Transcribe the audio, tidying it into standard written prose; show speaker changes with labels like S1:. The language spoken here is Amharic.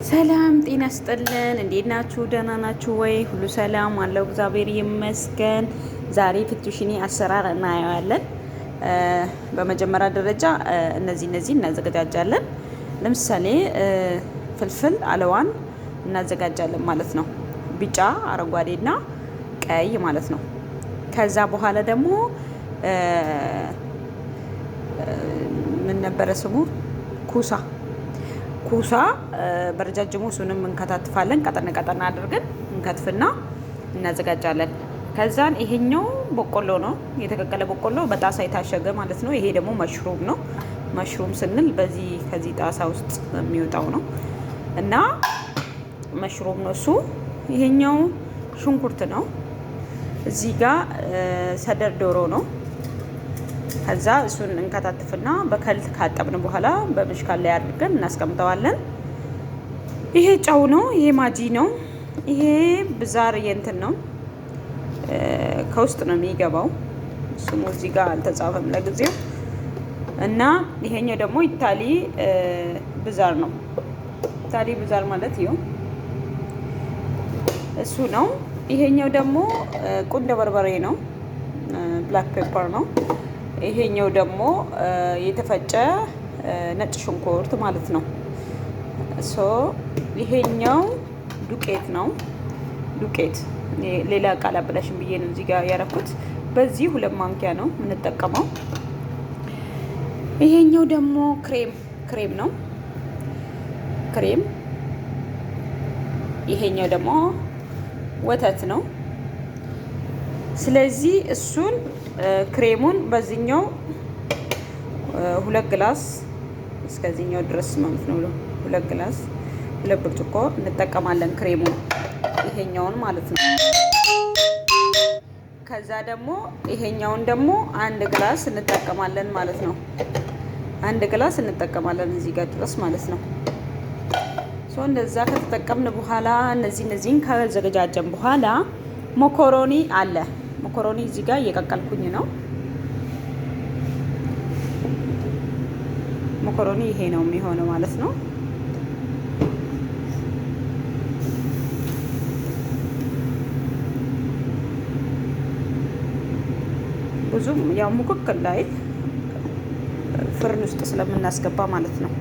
S1: ሰላም ጤና ስጥልን። እንዴት ናችሁ? ደህና ናችሁ ወይ? ሁሉ ሰላም አለው፣ እግዚአብሔር ይመስገን። ዛሬ ፍቱሽኒ አሰራር እናየዋለን። በመጀመሪያ ደረጃ እነዚህ እናዘጋጃለን። ለምሳሌ ፍልፍል አለዋን እናዘጋጃለን ማለት ነው። ቢጫ፣ አረንጓዴና ቀይ ማለት ነው። ከዛ በኋላ ደግሞ ምን ነበረ ስሙ? ኩሳ በረጃጅሙ እሱንም እንከታትፋለን። ቀጠን አድርገን እንከትፍና እናዘጋጃለን። ከዛን ይሄኛው በቆሎ ነው፣ የተቀቀለ በቆሎ በጣሳ የታሸገ ማለት ነው። ይሄ ደግሞ መሽሩም ነው። መሽሩም ስንል ከዚህ ጣሳ ውስጥ የሚወጣው ነው እና መሽሩም ነው እሱ። ይሄኛው ሽንኩርት ነው። እዚህ ጋር ሰደር ዶሮ ነው። ከዛ እሱን እንከታትፍና በከልት ካጠብን በኋላ በምሽካል ላይ አድርገን እናስቀምጠዋለን። ይሄ ጨው ነው። ይሄ ማጂ ነው። ይሄ ብዛር የእንትን ነው፣ ከውስጥ ነው የሚገባው። ስሙ እዚህ ጋር አልተጻፈም ለጊዜው። እና ይሄኛው ደግሞ ኢታሊ ብዛር ነው። ኢታሊ ብዛር ማለት ይኸው እሱ ነው። ይሄኛው ደግሞ ቁንደ በርበሬ ነው፣ ብላክ ፔፐር ነው። ይሄኛው ደግሞ የተፈጨ ነጭ ሽንኩርት ማለት ነው። ይሄኛው ዱቄት ነው። ዱቄት ሌላ ቃል አበላሽም ብዬ ነው እዚህ ጋር ያረኩት። በዚህ 2 ማንኪያ ነው የምንጠቀመው። ይሄኛው ደግሞ ክሬም ነው። ክሬም። ይሄኛው ደግሞ ወተት ነው። ስለዚህ እሱን ክሬሙን በዚህኛው 2 ግላስ እስከዚህኛው ድረስ ማለት ነው። 2 ግላስ 2 ብርጭቆ እንጠቀማለን ክሬሙን፣ ይሄኛውን ማለት ነው። ከዛ ደግሞ ይሄኛውን ደግሞ 1 ግላስ እንጠቀማለን ማለት ነው። 1 ግላስ እንጠቀማለን እዚህ ጋር ድረስ ማለት ነው። እንደዛ ከተጠቀምን በኋላ እነዚህን ካዘገጃጀን በኋላ ሞኮሮኒ አለ። ሞኮሮኒ እዚህ ጋር እየቀቀልኩኝ ነው። ሞኮሮኒ ይሄ ነው የሚሆነው ማለት ነው። ብዙም ያው ሙክክ ላይ ፍርን ውስጥ ስለምናስገባ ማለት ነው።